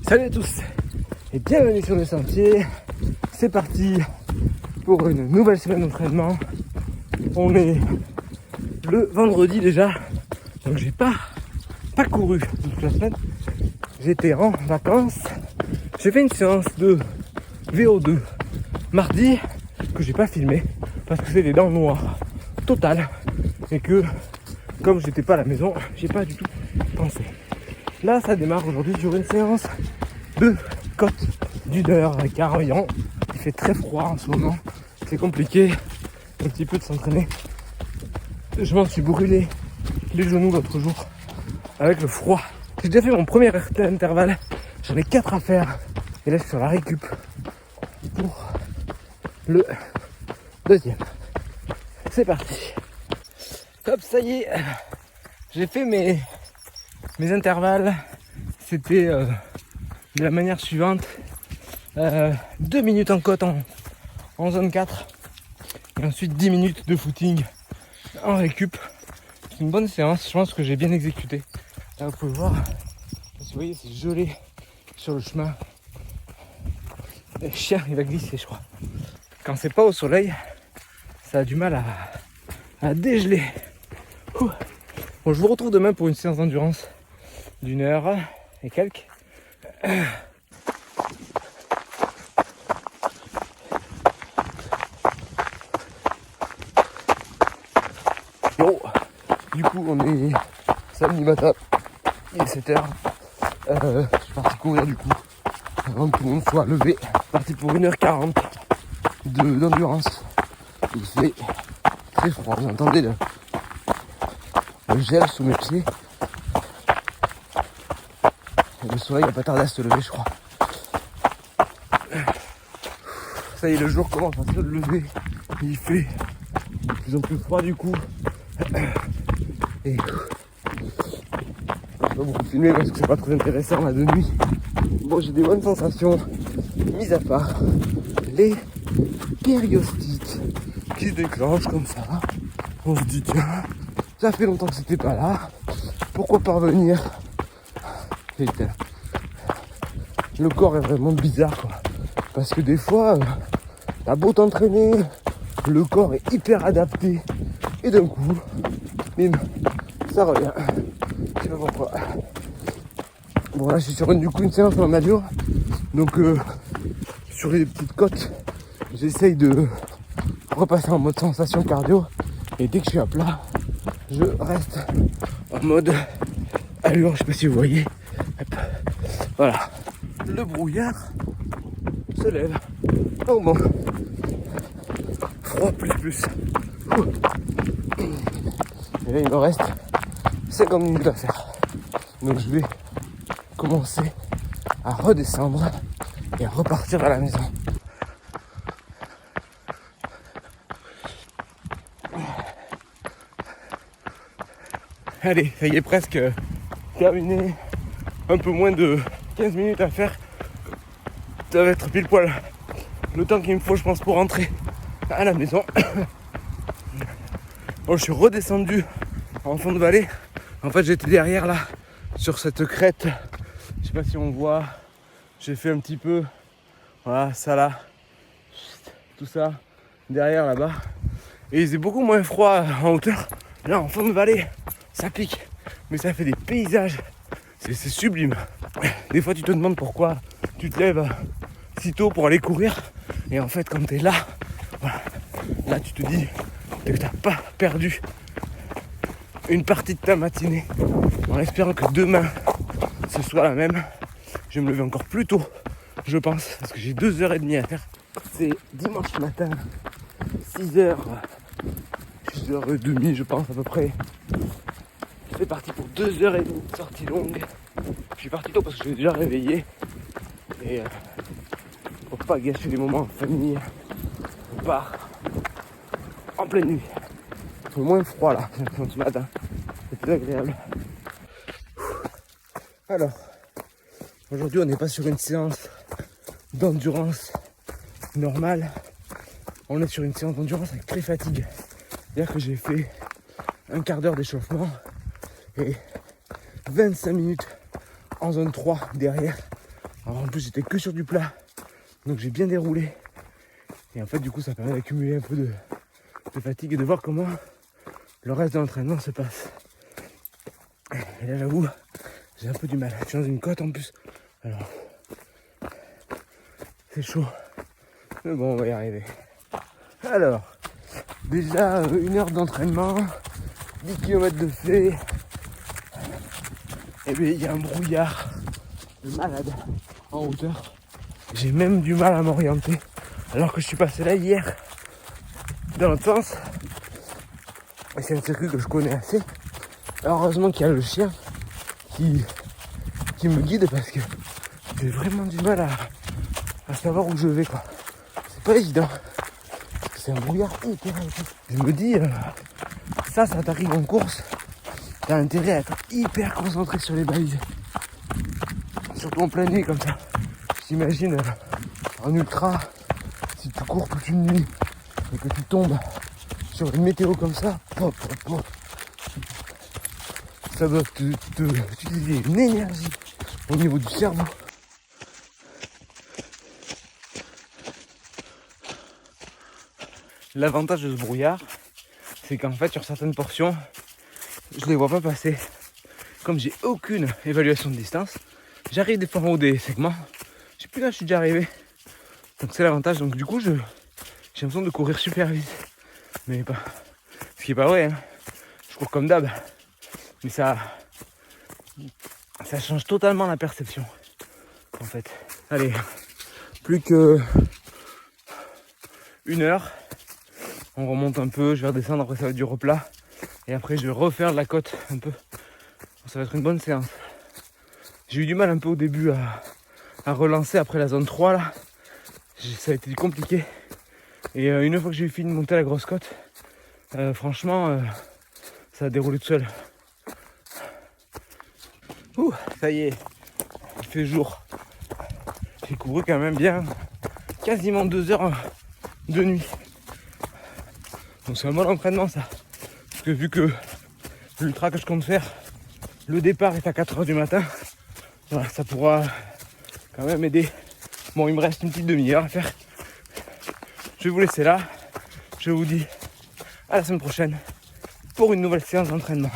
Salut à tous et bienvenue sur le sentier. C'est parti pour une nouvelle semaine d'entraînement. On est le vendredi déjà, donc j'ai pas couru toute la semaine. J'étais en vacances. J'ai fait une séance de VO2 mardi que j'ai pas filmé parce que c'est des dents noires totales et que comme j'étais pas à la maison, j'ai pas du tout pensé. Là, ça démarre aujourd'hui sur une séance de côte d'1 h avec environ. Il fait très froid en ce moment. C'est compliqué un petit peu de s'entraîner. Je m'en suis brûlé les genoux l'autre jour avec le froid. J'ai déjà fait mon premier intervalle. J'en ai 4 à faire. Et là, je suis sur la récup pour le deuxième. C'est parti. Hop, ça y est. J'ai fait mes intervalles. C'était de la manière suivante. 2 minutes en côte en zone 4. Et ensuite 10 minutes de footing en récup. C'est une bonne séance. Je pense que j'ai bien exécuté. Là, vous pouvez voir. Vous voyez, c'est gelé sur le chemin. Le chien, il va glisser, je crois. Quand c'est pas au soleil, ça a du mal à dégeler. Ouh. Bon, je vous retrouve demain pour une séance d'endurance d'1 heure et quelques. Bon, du coup, on est samedi matin, il est 7h. Je suis parti courir du coup, avant que tout le monde soit levé. Parti pour 1 h 40 d'endurance. Il fait très froid, vous entendez le gel sous mes pieds. Et le soleil va pas tarder à se lever, je crois. Ça y est, le jour commence à se lever. Il fait de plus en plus froid du coup. Et je vais pas beaucoup filmer parce que c'est pas très intéressant là de nuit. Bon, j'ai des bonnes sensations, mis à part les périostites qui se déclenchent comme ça. On se dit tiens, ça fait longtemps que c'était pas là. Pourquoi pas revenir? Putain. Le corps est vraiment bizarre quoi. Parce que des fois, t'as beau t'entraîner, le corps est hyper adapté. Et d'un coup, bim, ça revient. Je sais pas pourquoi. Bon là je suis sur une séance en allure. Donc sur les petites côtes, j'essaye de repasser en mode sensation cardio. Et dès que je suis à plat, je reste en mode allure, je sais pas si vous voyez. Hop. Voilà. Le brouillard se lève. Oh bon. Froid plus. Ouh. Et là il me reste 50 minutes à faire. Donc je vais commencer à redescendre et à repartir à la maison. Allez, ça y est, presque terminé. Un peu moins de 15 minutes à faire. Ça va être pile poil le temps qu'il me faut, je pense, pour rentrer à la maison. Bon, je suis redescendu en fond de vallée. En fait, j'étais derrière là, sur cette crête. Je sais pas si on voit. J'ai fait un petit peu, voilà, ça là, tout ça, derrière là-bas. Et il faisait beaucoup moins froid en hauteur. Là, en fond de vallée, ça pique. Mais ça fait des paysages. C'est sublime. Des fois, tu te demandes pourquoi tu te lèves si tôt pour aller courir. Et en fait, quand tu es là, voilà, là, tu te dis que tu n'as pas perdu une partie de ta matinée. En espérant que demain, ce soit la même. Je vais me lever encore plus tôt, je pense, parce que j'ai 2h30 à faire. C'est dimanche matin, 6h, 6h30, je pense à peu près. C'est parti pour 2h30 de sortie longue. Je suis parti tôt parce que je suis déjà réveillé. Et pour pas gâcher les moments en famille, on part en pleine nuit. Il fait moins froid là, ce matin. C'est plus agréable. Alors, aujourd'hui on n'est pas sur une séance d'endurance normale. On est sur une séance d'endurance avec pré-fatigue. C'est-à-dire que j'ai fait un quart d'heure d'échauffement et 25 minutes en zone 3 derrière Alors en plus j'étais que sur du plat, donc j'ai bien déroulé. Et en fait du coup ça permet d'accumuler un peu de fatigue et de voir comment le reste de l'entraînement se passe. Et là j'avoue, j'ai un peu du mal. Je suis dans une côte en plus. Alors c'est chaud. Mais bon, on va y arriver. Alors, déjà 1 heure d'entraînement, 10 km de fait. Et bien il y a un brouillard de malade en hauteur. J'ai même du mal à m'orienter. Alors que je suis passé là hier, dans l'autre sens. Et c'est un circuit que je connais assez. Heureusement qu'il y a le chien qui me guide parce que j'ai vraiment du mal à savoir où je vais, quoi. C'est pas évident. C'est un brouillard hyper épais. Je me dis, ça t'arrive en course, t'as intérêt à être hyper concentré sur les balises. Surtout en pleine nuit comme ça. J'imagine en ultra, si tu cours toute une nuit et que tu tombes sur une météo comme ça, ça doit utiliser une énergie au niveau du cerveau. L'avantage de ce brouillard, c'est qu'en fait sur certaines portions, je les vois pas passer. Comme j'ai aucune évaluation de distance, j'arrive des fois en haut des segments, je sais plus là je suis déjà arrivé. Donc c'est l'avantage, donc du coup j'ai l'impression de courir super vite. Mais pas. Ce qui est pas vrai, hein. Je cours comme d'hab. Mais ça change totalement la perception. En fait. Allez, plus que 1 heure. On remonte un peu, je vais redescendre, après ça va être du replat. Et après je vais refaire de la côte un peu. Ça va être une bonne séance. J'ai eu du mal un peu au début à relancer après la zone 3 là. Ça a été compliqué. Et une fois que j'ai fini de monter la grosse côte, franchement, ça a déroulé tout seul. Ouh, ça y est, il fait jour. J'ai couru quand même bien, quasiment 2 heures de nuit. Donc c'est un bon entraînement ça. Parce que vu que l'ultra que je compte faire, le départ est à 4 heures du matin, voilà, ça pourra quand même aider. Bon, il me reste une petite demi-heure à faire. Je vais vous laisser là. Je vous dis à la semaine prochaine pour une nouvelle séance d'entraînement.